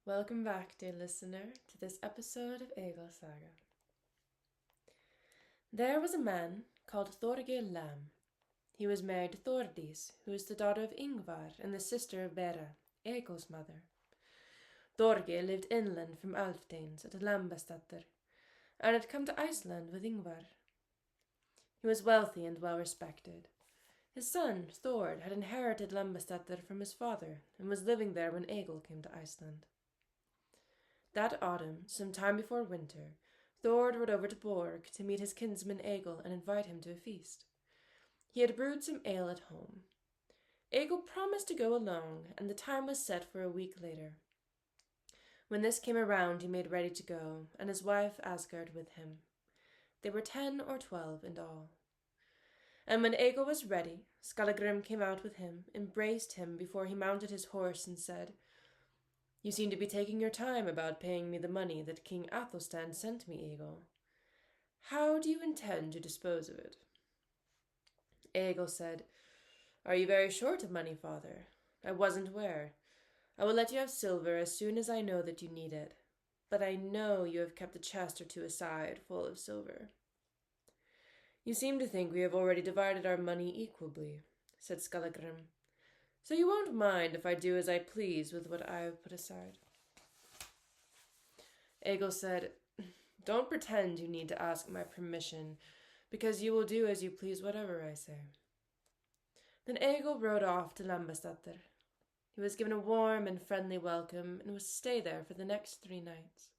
Welcome back, dear listener, to this episode of Egil Saga. There was a man called Thorgil Lam. He was married to Thordis, who was the daughter of Ingvar and the sister of Bera, Egil's mother. Thorgil lived inland from Alfdeins at Lambastatter, and had come to Iceland with Ingvar. He was wealthy and well respected. His son, Thord, had inherited Lambastatter from his father, and was living there when Egil came to Iceland. That autumn, some time before winter, Thord rode over to Borg to meet his kinsman Egil and invite him to a feast. He had brewed some ale at home. Egil promised to go along, and the time was set for a week later. When this came around, he made ready to go, and his wife Asgard with him. They were 10 or 12 in all. And when Egil was ready, Skallagrim came out with him, embraced him before he mounted his horse, and said, "You seem to be taking your time about paying me the money that King Athelstan sent me, Egil. How do you intend to dispose of it?" Egil said, "Are you very short of money, father? I wasn't aware. I will let you have silver as soon as I know that you need it, but I know you have kept a chest or two aside full of silver." "You seem to think we have already divided our money equably," said Skallagrim. "So you won't mind if I do as I please with what I have put aside." Egil said, "Don't pretend you need to ask my permission, because you will do as you please whatever I say." Then Egil rode off to Lambastatter. He was given a warm and friendly welcome, and was to stay there for the next 3 nights.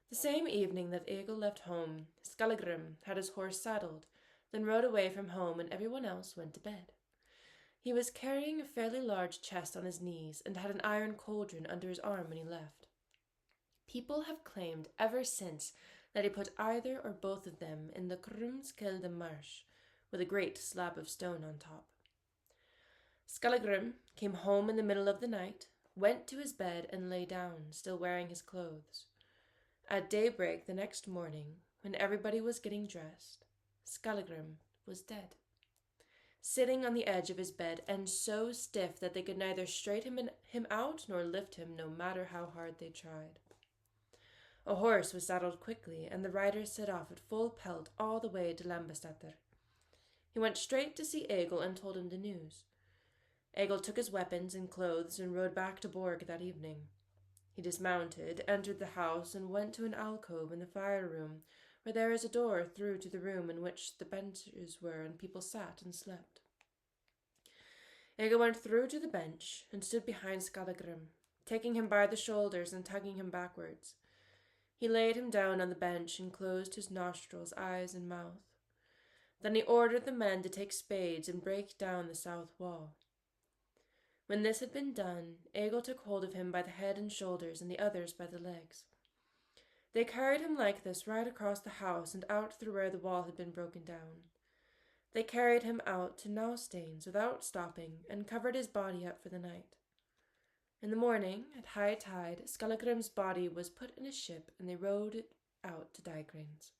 The same evening that Egil left home, Skallagrim had his horse saddled, then rode away from home, and everyone else went to bed. He was carrying a fairly large chest on his knees, and had an iron cauldron under his arm when he left. People have claimed ever since that he put either or both of them in the Krumskelde marsh, with a great slab of stone on top. Skallagrim came home in the middle of the night, went to his bed, and lay down, still wearing his clothes. At daybreak the next morning, when everybody was getting dressed, Skallagrim was dead, sitting on the edge of his bed, and so stiff that they could neither straighten him out nor lift him, no matter how hard they tried. A horse was saddled quickly, and the rider set off at full pelt all the way to Lambastatter. He went straight to see Egil and told him the news. Egil took his weapons and clothes and rode back to Borg that evening. He dismounted, entered the house, and went to an alcove in the fire room, where there is a door through to the room in which the benches were and people sat and slept. Egil went through to the bench and stood behind Skallagrim, taking him by the shoulders and tugging him backwards. He laid him down on the bench and closed his nostrils, eyes, and mouth. Then he ordered the men to take spades and break down the south wall. When this had been done, Egil took hold of him by the head and shoulders, and the others by the legs. They carried him like this right across the house and out through where the wall had been broken down. They carried him out to Nausteins without stopping, and covered his body up for the night. In the morning, at high tide, Skallagrim's body was put in a ship, and they rowed it out to Dygrains.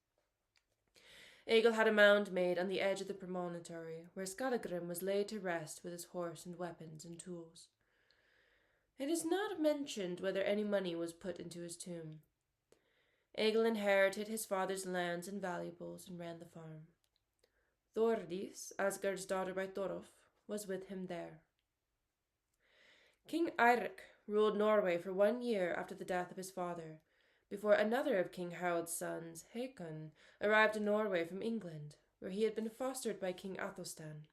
Egil had a mound made on the edge of the promontory, where Skallagrim was laid to rest with his horse and weapons and tools. It is not mentioned whether any money was put into his tomb. Egil inherited his father's lands and valuables and ran the farm. Thordis, Asgard's daughter by Thorolf, was with him there. King Eirik ruled Norway for 1 year after the death of his father, before another of King Harald's sons, Hakon, arrived in Norway from England, where he had been fostered by King Athelstan.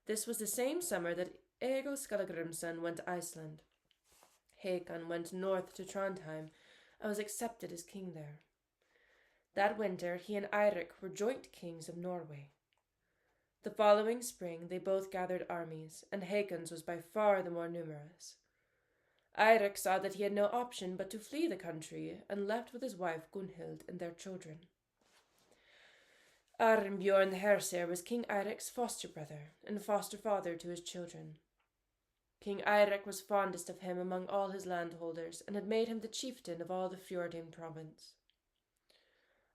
This was the same summer that Egil Skallagrim's son went to Iceland. Hakon went north to Trondheim and was accepted as king there. That winter he and Eirik were joint kings of Norway. The following spring they both gathered armies, and Hakon's was by far the more numerous. Eirik saw that he had no option but to flee the country, and left with his wife Gunhild and their children. Arnbjorn the Herser was King Eirik's foster brother, and foster father to his children. King Eirik was fondest of him among all his landholders, and had made him the chieftain of all the Fjordane province.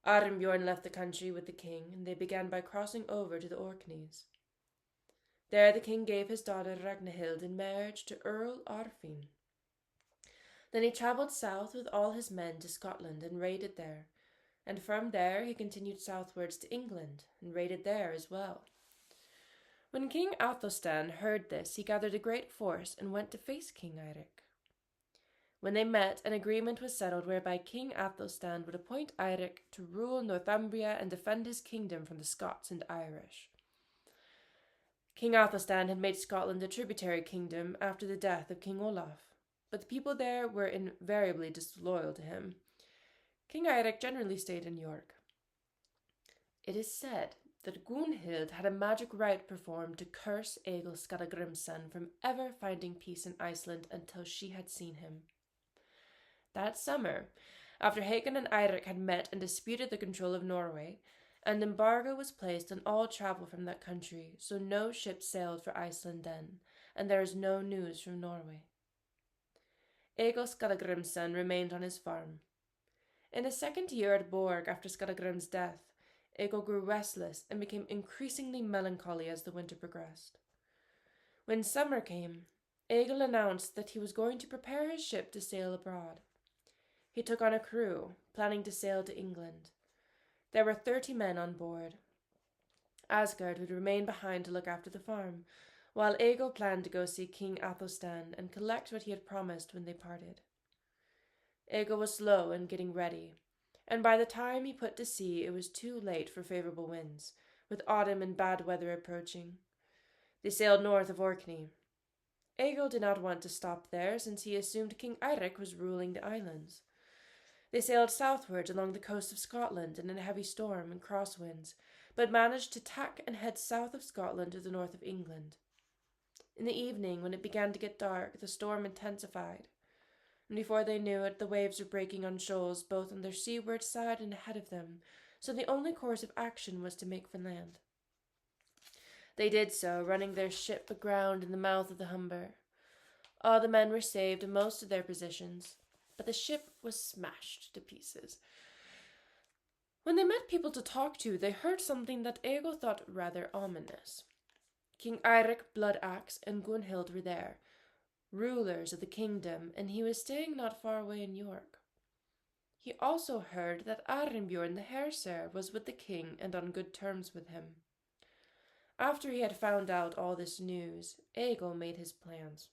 Arnbjorn left the country with the king, and they began by crossing over to the Orkneys. There the king gave his daughter Ragnhild in marriage to Earl Arfinn. Then he travelled south with all his men to Scotland and raided there, and from there he continued southwards to England and raided there as well. When King Athelstan heard this, he gathered a great force and went to face King Eirik. When they met, an agreement was settled whereby King Athelstan would appoint Eirik to rule Northumbria and defend his kingdom from the Scots and Irish. King Athelstan had made Scotland a tributary kingdom after the death of King Olaf, but the people there were invariably disloyal to him. King Eirik generally stayed in York. It is said that Gunhild had a magic rite performed to curse Egil Skallagrim's son from ever finding peace in Iceland until she had seen him. That summer, after Haakon and Eirik had met and disputed the control of Norway, an embargo was placed on all travel from that country, so no ships sailed for Iceland then, and there is no news from Norway. Egil Skallagrim's son remained on his farm. In his second year at Borg after Skallagrim's death, Egil grew restless and became increasingly melancholy as the winter progressed. When summer came, Egil announced that he was going to prepare his ship to sail abroad. He took on a crew, planning to sail to England. There were 30 men on board. Asgard would remain behind to look after the farm, while Egil planned to go see King Athelstan and collect what he had promised when they parted. Egil was slow in getting ready, and by the time he put to sea it was too late for favourable winds, with autumn and bad weather approaching. They sailed north of Orkney. Egil did not want to stop there, since he assumed King Eirik was ruling the islands. They sailed southwards along the coast of Scotland in a heavy storm and crosswinds, but managed to tack and head south of Scotland to the north of England. In the evening, when it began to get dark, the storm intensified, and before they knew it, the waves were breaking on shoals both on their seaward side and ahead of them, so the only course of action was to make for land. They did so, running their ship aground in the mouth of the Humber. All the men were saved and most of their positions, but the ship was smashed to pieces. When they met people to talk to, they heard something that Egil thought rather ominous. King Eirik, Bloodaxe, and Gunhild were there, rulers of the kingdom, and he was staying not far away in York. He also heard that Arnbjorn the Herser was with the king and on good terms with him. After he had found out all this news, Egil made his plans.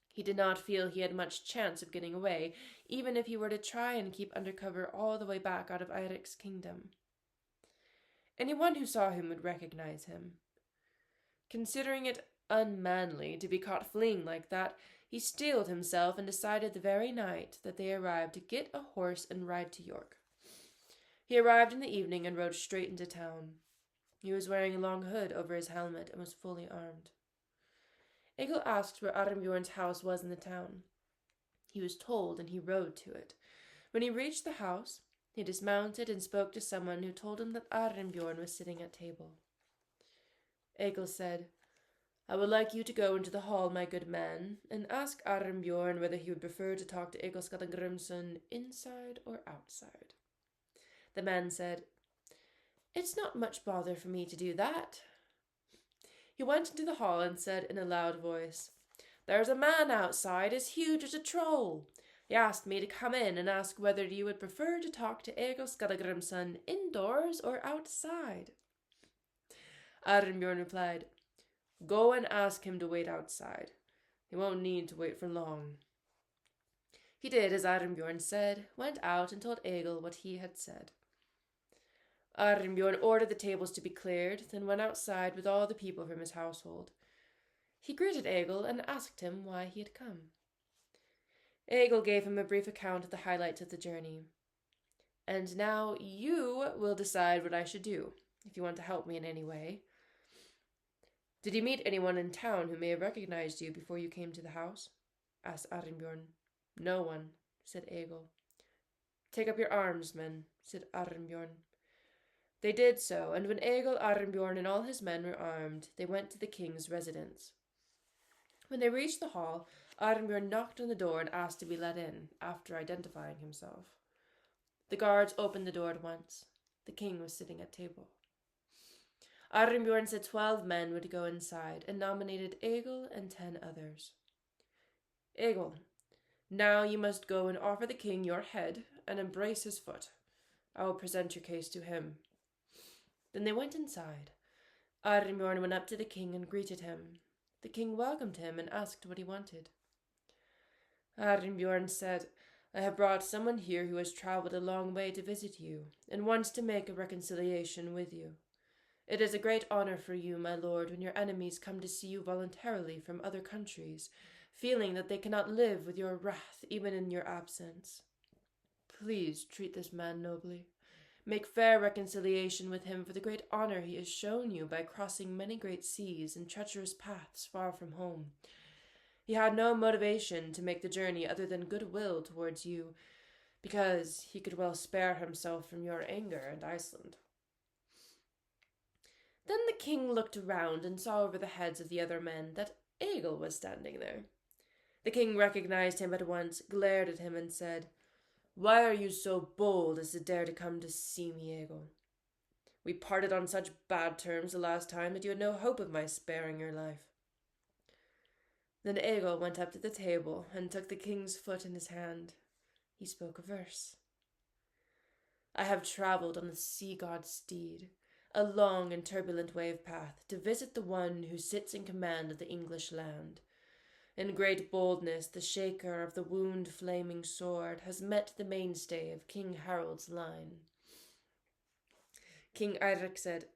He did not feel he had much chance of getting away, even if he were to try and keep undercover all the way back out of Eirik's kingdom. Anyone who saw him would recognize him. Considering it unmanly to be caught fleeing like that, he steeled himself and decided the very night that they arrived to get a horse and ride to York. He arrived in the evening and rode straight into town. He was wearing a long hood over his helmet and was fully armed. Egil asked where Arnbjorn's house was in the town. He was told, and he rode to it. When he reached the house, he dismounted and spoke to someone who told him that Arnbjorn was sitting at table. Egil said, "I would like you to go into the hall, my good man, and ask Arnbjorn whether he would prefer to talk to Egil Skallagrimson inside or outside." The man said, "It's not much bother for me to do that." He went into the hall and said in a loud voice, "There's a man outside as huge as a troll. He asked me to come in and ask whether you would prefer to talk to Egil Skallagrimson indoors or outside." Arnbjorn replied, "Go and ask him to wait outside. He won't need to wait for long." He did as Arnbjorn said, went out and told Egil what he had said. Arnbjorn ordered the tables to be cleared, then went outside with all the people from his household. He greeted Egil and asked him why he had come. Egil gave him a brief account of the highlights of the journey. "And now you will decide what I should do, if you want to help me in any way." "Did you meet anyone in town who may have recognized you before you came to the house?" asked Arnbjorn. "No one," said Egil. "Take up your arms, men," said Arnbjorn. They did so, and when Egil, Arnbjorn, and all his men were armed, they went to the king's residence. When they reached the hall, Arnbjorn knocked on the door and asked to be let in, after identifying himself. The guards opened the door at once. The king was sitting at table. Arnbjorn said 12 men would go inside, and nominated Egil and 10 others. "Egil, Now you must go and offer the king your head and embrace his foot. I will present your case to him." Then they went inside. Arnbjorn went up to the king and greeted him. The king welcomed him and asked what he wanted. Arnbjorn said, "I have brought someone here who has travelled a long way to visit you, and wants to make a reconciliation with you. It is a great honour for you, my lord, when your enemies come to see you voluntarily from other countries, feeling that they cannot live with your wrath even in your absence. Please treat this man nobly. Make fair reconciliation with him for the great honour he has shown you by crossing many great seas and treacherous paths far from home. He had no motivation to make the journey other than goodwill towards you, because he could well spare himself from your anger and Iceland." Then the king looked around and saw over the heads of the other men that Egil was standing there. The king recognized him at once, glared at him, and said, "Why are you so bold as to dare to come to see me, Egil? We parted on such bad terms the last time that you had no hope of my sparing your life." Then Egil went up to the table and took the king's foot in his hand. He spoke a verse. "I have travelled on the sea-god's steed, a long and turbulent wave path, to visit the one who sits in command of the English land. In great boldness, the shaker of the wound-flaming sword has met the mainstay of King Harald's line." King Eirik said,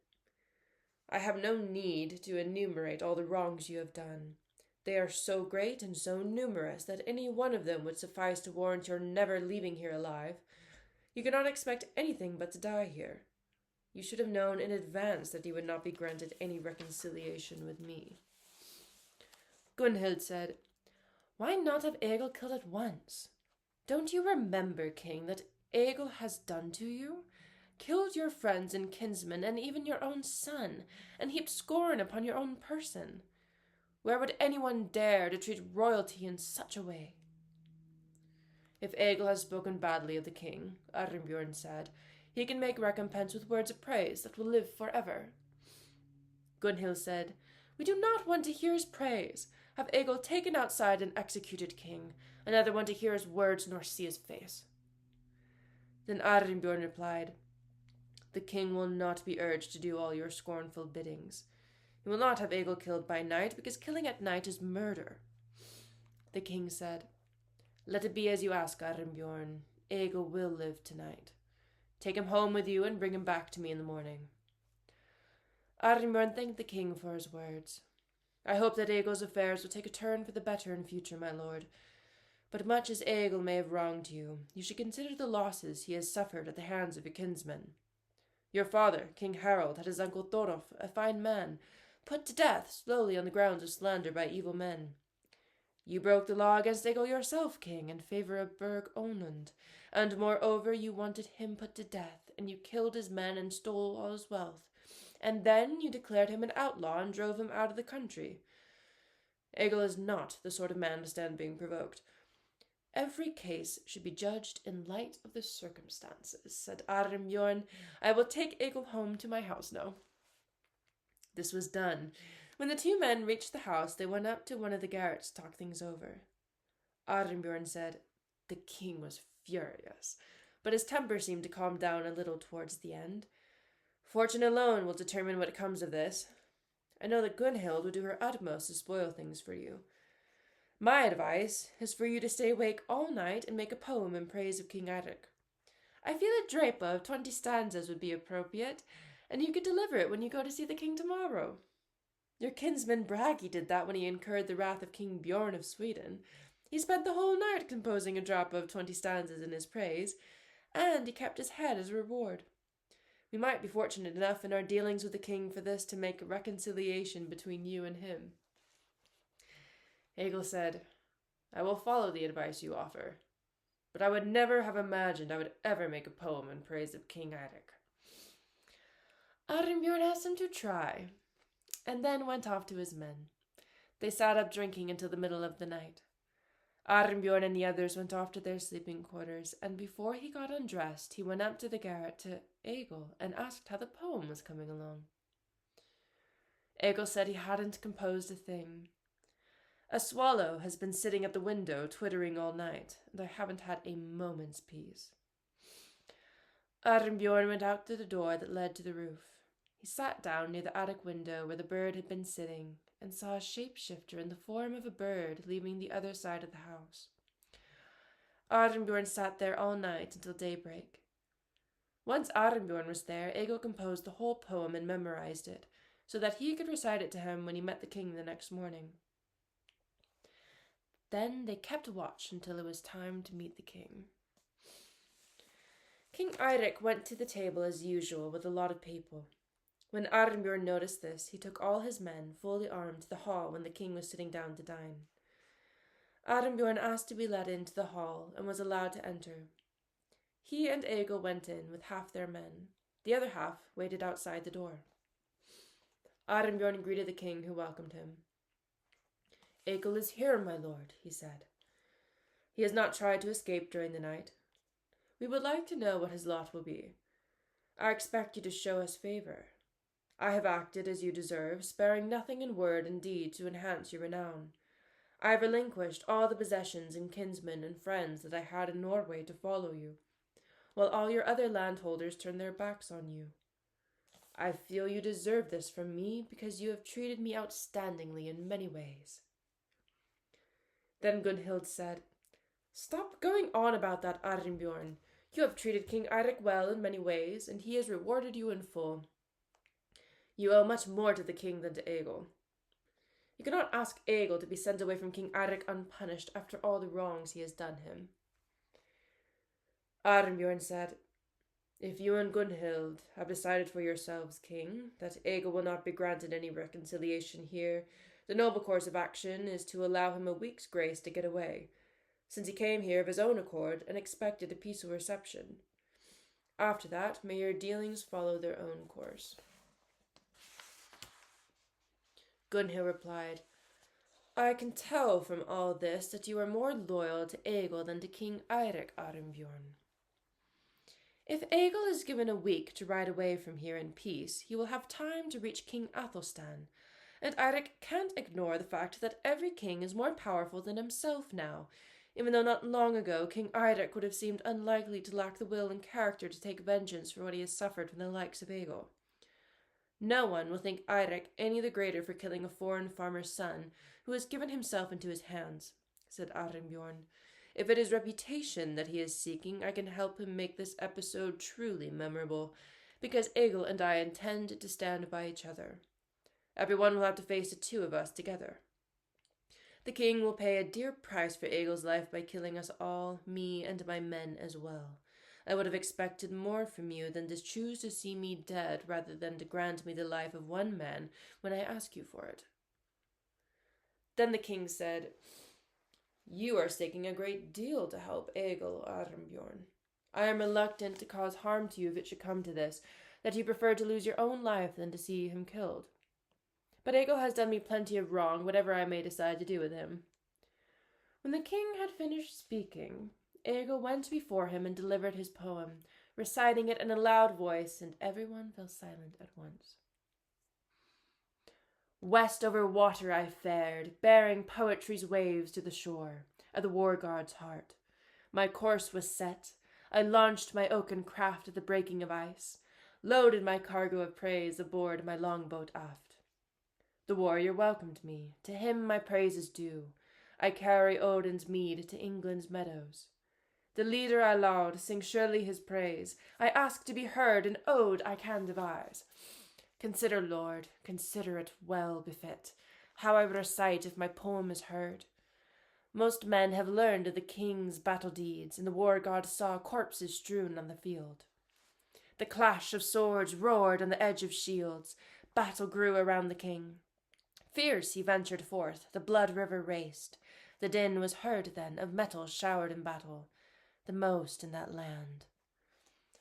"I have no need to enumerate all the wrongs you have done. They are so great and so numerous that any one of them would suffice to warrant your never leaving here alive. You cannot expect anything but to die here. You should have known in advance that you would not be granted any reconciliation with me." Gunhild said, "Why not have Egil killed at once? Don't you remember, king, that Egil has done to you? Killed your friends and kinsmen, and even your own son, and heaped scorn upon your own person. Where would anyone dare to treat royalty in such a way?" "If Egil has spoken badly of the king," Arnbjorn said, "he can make recompense with words of praise that will live forever." Gunhild said, "We do not want to hear his praise. Have Egil taken outside and executed, king. I neither want to hear his words nor see his face." Then Arnbjorn replied, "The king will not be urged to do all your scornful biddings. He will not have Egil killed by night, because killing at night is murder." The king said, "Let it be as you ask, Arnbjorn. Egil will live tonight. Take him home with you and bring him back to me in the morning." Arnbjorn thanked the king for his words. "I hope that Egil's affairs will take a turn for the better in future, my lord. But much as Egil may have wronged you, you should consider the losses he has suffered at the hands of your kinsmen. Your father, King Harald, had his uncle Thorolf, a fine man, put to death slowly on the grounds of slander by evil men. You broke the law against Egil yourself, king, in favour of Berg Onund, and moreover you wanted him put to death, and you killed his men and stole all his wealth, and then you declared him an outlaw and drove him out of the country. Egil is not the sort of man to stand being provoked. Every case should be judged in light of the circumstances," said Arnbjorn. "I will take Egil home to my house now." This was done. When the two men reached the house, they went up to one of the garrets to talk things over. Arnbjorn said, "The king was furious, but his temper seemed to calm down a little towards the end. Fortune alone will determine what comes of this. I know that Gunhild will do her utmost to spoil things for you. My advice is for you to stay awake all night and make a poem in praise of King Eirik. I feel a drapa of 20 stanzas would be appropriate, and you could deliver it when you go to see the king tomorrow. Your kinsman Bragi did that when he incurred the wrath of King Bjorn of Sweden. He spent the whole night composing a drapa of 20 stanzas in his praise, and he kept his head as a reward. We might be fortunate enough in our dealings with the king for this to make a reconciliation between you and him." Egil said, "I will follow the advice you offer, but I would never have imagined I would ever make a poem in praise of King Eirik." Arnbjorn asked him to try, and then went off to his men. They sat up drinking until the middle of the night. Arnbjorn and the others went off to their sleeping quarters, and before he got undressed, he went up to the garret to Egil and asked how the poem was coming along. Egil said he hadn't composed a thing. A swallow has been sitting at the window twittering all night, and I haven't had a moment's peace. Arnbjorn went out through the door that led to the roof. He sat down near the attic window where the bird had been sitting, and saw a shapeshifter in the form of a bird leaving the other side of the house. Arnbjorn sat there all night until daybreak. Once Arnbjorn was there, Egil composed the whole poem and memorized it, so that he could recite it to him when he met the king the next morning. Then they kept watch until it was time to meet the king. King Eirik went to the table as usual with a lot of people. When Arnbjorn noticed this, he took all his men, fully armed, to the hall when the king was sitting down to dine. Arnbjorn asked to be let into the hall and was allowed to enter. He and Egil went in with half their men. The other half waited outside the door. Arnbjorn greeted the king, who welcomed him. "Egil is here, my lord," he said. "He has not tried to escape during the night. We would like to know what his lot will be. I expect you to show us favor. I have acted as you deserve, sparing nothing in word and deed to enhance your renown. I have relinquished all the possessions and kinsmen and friends that I had in Norway to follow you, while all your other landholders turn their backs on you. I feel you deserve this from me because you have treated me outstandingly in many ways." Then Gunhild said, "Stop going on about that, Arnbjorn. You have treated King Eirik well in many ways, and he has rewarded you in full. You owe much more to the king than to Egil. You cannot ask Egil to be sent away from King Eirik unpunished after all the wrongs he has done him." Arnbjorn said, "If you and Gunhild have decided for yourselves, king, that Egil will not be granted any reconciliation here, the noble course of action is to allow him a week's grace to get away, since he came here of his own accord and expected a peaceful reception. After that, may your dealings follow their own course." Gunhild replied, "I can tell from all this that you are more loyal to Egil than to King Eirik, Arnbjorn. If Egil is given a week to ride away from here in peace, he will have time to reach King Athelstan, and Eirik can't ignore the fact that every king is more powerful than himself now, even though not long ago King Eirik would have seemed unlikely to lack the will and character to take vengeance for what he has suffered from the likes of Egil. No one will think Eirik any the greater for killing a foreign farmer's son who has given himself into his hands," said Arnbjorn. "If it is reputation that he is seeking, I can help him make this episode truly memorable, because Egil and I intend to stand by each other. Everyone will have to face the two of us together. The king will pay a dear price for Egil's life by killing us all, me and my men as well. I would have expected more from you than to choose to see me dead rather than to grant me the life of one man when I ask you for it." Then the king said, "You are staking a great deal to help Egil, Arnbjorn. I am reluctant to cause harm to you if it should come to this, that you prefer to lose your own life than to see him killed. But Egil has done me plenty of wrong, whatever I may decide to do with him." When the king had finished speaking, Egil went before him and delivered his poem, reciting it in a loud voice, and everyone fell silent at once. "West over water I fared, bearing poetry's waves to the shore, at the war god's heart. My course was set, I launched my oaken craft at the breaking of ice, loaded my cargo of praise aboard my longboat aft. The warrior welcomed me, to him my praise is due. I carry Odin's mead to England's meadows. The leader I laud, sing surely his praise. I ask to be heard, an ode I can devise. Consider, Lord, consider it well befit, how I recite if my poem is heard. Most men have learned of the king's battle deeds, and the war god saw corpses strewn on the field. The clash of swords roared on the edge of shields. Battle grew around the king. Fierce he ventured forth, the blood river raced. The din was heard then of metal showered in battle, the most in that land.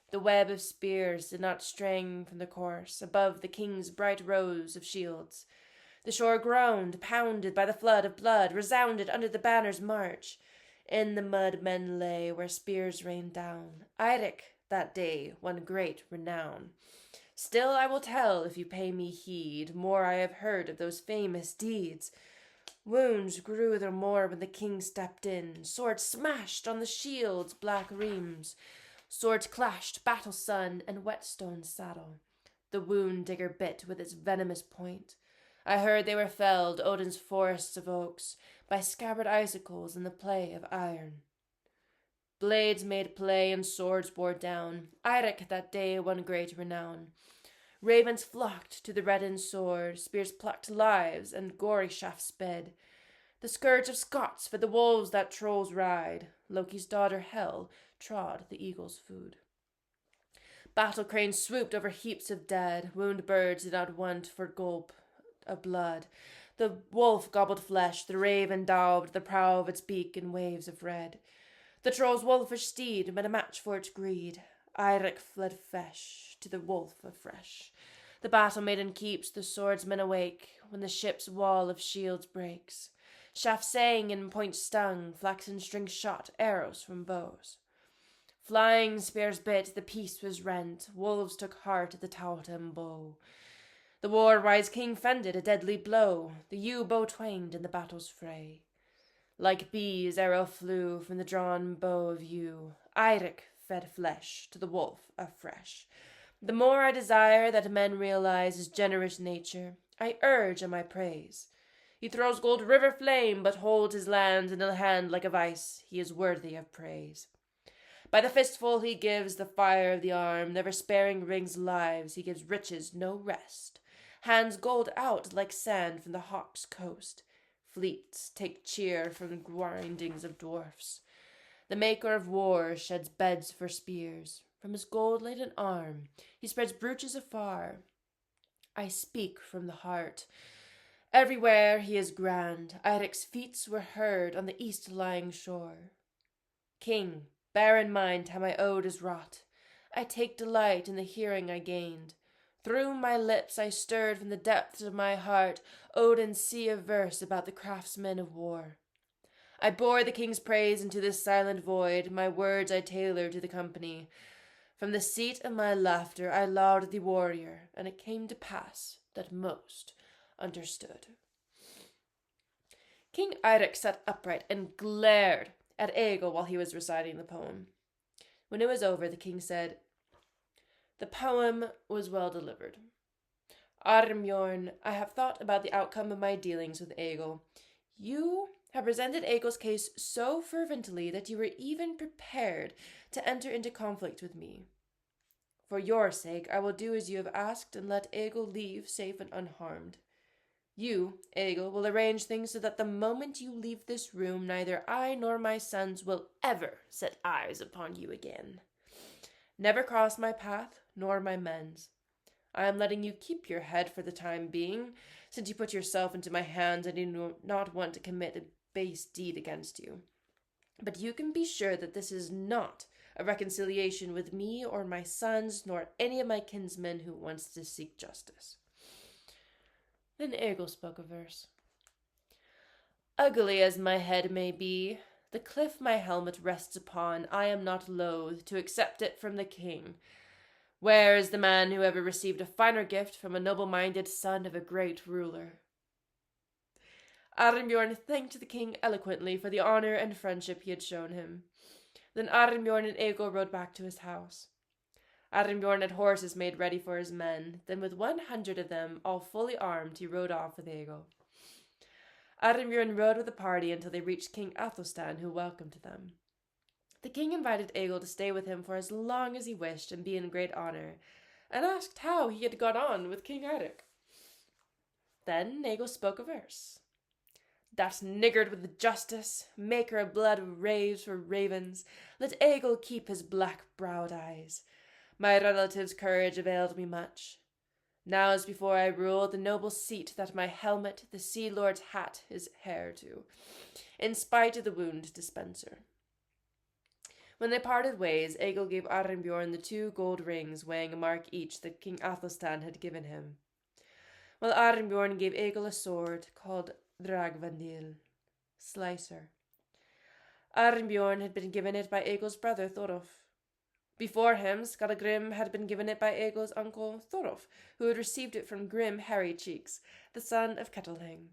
The web of spears did not string from the course above the king's bright rows of shields. The shore groaned, pounded by the flood of blood, resounded under the banner's march. In the mud men lay where spears rained down. Eirik that day won great renown. Still I will tell, if you pay me heed, more I have heard of those famous deeds. Wounds grew the more when the king stepped in. Sword smashed on the shield's black reams. Swords clashed, battle sun and whetstone saddle. The wound digger bit with its venomous point. I heard they were felled, Odin's forests of oaks, by scabbard icicles in the play of iron. Blades made play and swords bore down. Eirik that day won great renown. Ravens flocked to the reddened sword, spears plucked lives, and gory shafts sped. The scourge of Scots for the wolves that trolls ride. Loki's daughter Hel trod the eagle's food. Battle cranes swooped over heaps of dead. Wound birds did not want for gulp of blood. The wolf gobbled flesh, the raven daubed the prow of its beak in waves of red. The troll's wolfish steed made a match for its greed. Eirik fled fesh to the wolf afresh. The battle maiden keeps the swordsmen awake when the ship's wall of shields breaks. Shafts sang and points stung, flaxen strings shot arrows from bows. Flying spears bit, the peace was rent, wolves took heart at the Towton bow. The war-wise king fended a deadly blow, the yew bow twanged in the battle's fray. Like bees arrow flew from the drawn bow of yew, Eirik fed flesh to the wolf afresh. The more I desire that men realize his generous nature, I urge on my praise. He throws gold river flame, but holds his land in a hand like a vice. He is worthy of praise. By the fistful he gives the fire of the arm, never sparing rings lives, he gives riches no rest. Hands gold out like sand from the hawk's coast. Fleets take cheer from the grindings of dwarfs. The maker of war sheds beds for spears. From his gold-laden arm he spreads brooches afar. I speak from the heart. Everywhere he is grand. Eirik's feats were heard on the east-lying shore. King, bear in mind how my ode is wrought. I take delight in the hearing I gained. Through my lips I stirred from the depths of my heart Odin's sea of verse about the craftsmen of war. I bore the king's praise into this silent void, my words I tailored to the company. From the seat of my laughter I lauded the warrior, and it came to pass that most understood. King Eirik sat upright and glared at Egil while he was reciting the poem. When it was over, the king said, "The poem was well delivered. Arnbjorn, I have thought about the outcome of my dealings with Egil. You have presented Egil's case so fervently that you were even prepared to enter into conflict with me. For your sake, I will do as you have asked and let Egil leave safe and unharmed. You, Egil, will arrange things so that the moment you leave this room, neither I nor my sons will ever set eyes upon you again. Never cross my path, nor my men's. I am letting you keep your head for the time being, since you put yourself into my hands and do not want to commit a base deed against you. But you can be sure that this is not a reconciliation with me or my sons, nor any of my kinsmen who wants to seek justice." Then Egil spoke a verse. "Ugly as my head may be, the cliff my helmet rests upon, I am not loath to accept it from the king. Where is the man who ever received a finer gift from a noble-minded son of a great ruler?" Arnbjorn thanked the king eloquently for the honor and friendship he had shown him. Then Arnbjorn and Egil rode back to his house. Arnbjorn had horses made ready for his men. Then with 100 of them, all fully armed, he rode off with Egil. Arnbjorn rode with the party until they reached King Athelstan, who welcomed them. The king invited Egil to stay with him for as long as he wished and be in great honor, and asked how he had got on with King Eirik. Then Egil spoke a verse. "That niggard with the justice, maker of blood raves for ravens, let Egil keep his black-browed eyes. My relative's courage availed me much. Now as before I rule the noble seat that my helmet, the sea lord's hat, is heir to, in spite of the wound dispenser." When they parted ways, Egil gave Arnbjorn the 2 gold rings weighing a mark each that King Athelstan had given him, while Arnbjorn gave Egil a sword called Dragvandil, Slicer. Arnbjorn had been given it by Egil's brother Thorolf. Before him, Skallagrim had been given it by Egil's uncle Thorolf, who had received it from grim Hairy Cheeks, the son of Ketelhing.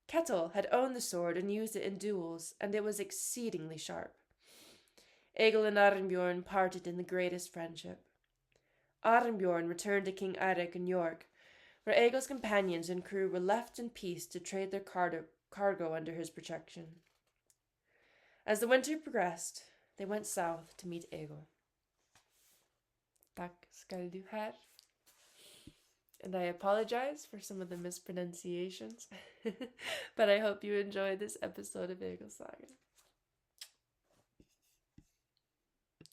Ketil had owned the sword and used it in duels, and it was exceedingly sharp. Egil and Arnbjorn parted in the greatest friendship. Arnbjorn returned to King Eirik in York, where Egil's companions and crew were left in peace to trade their cargo under his protection. As the winter progressed, they went south to meet Egil. Tack skal du ha. And I apologize for some of the mispronunciations, but I hope you enjoyed this episode of Egil Saga.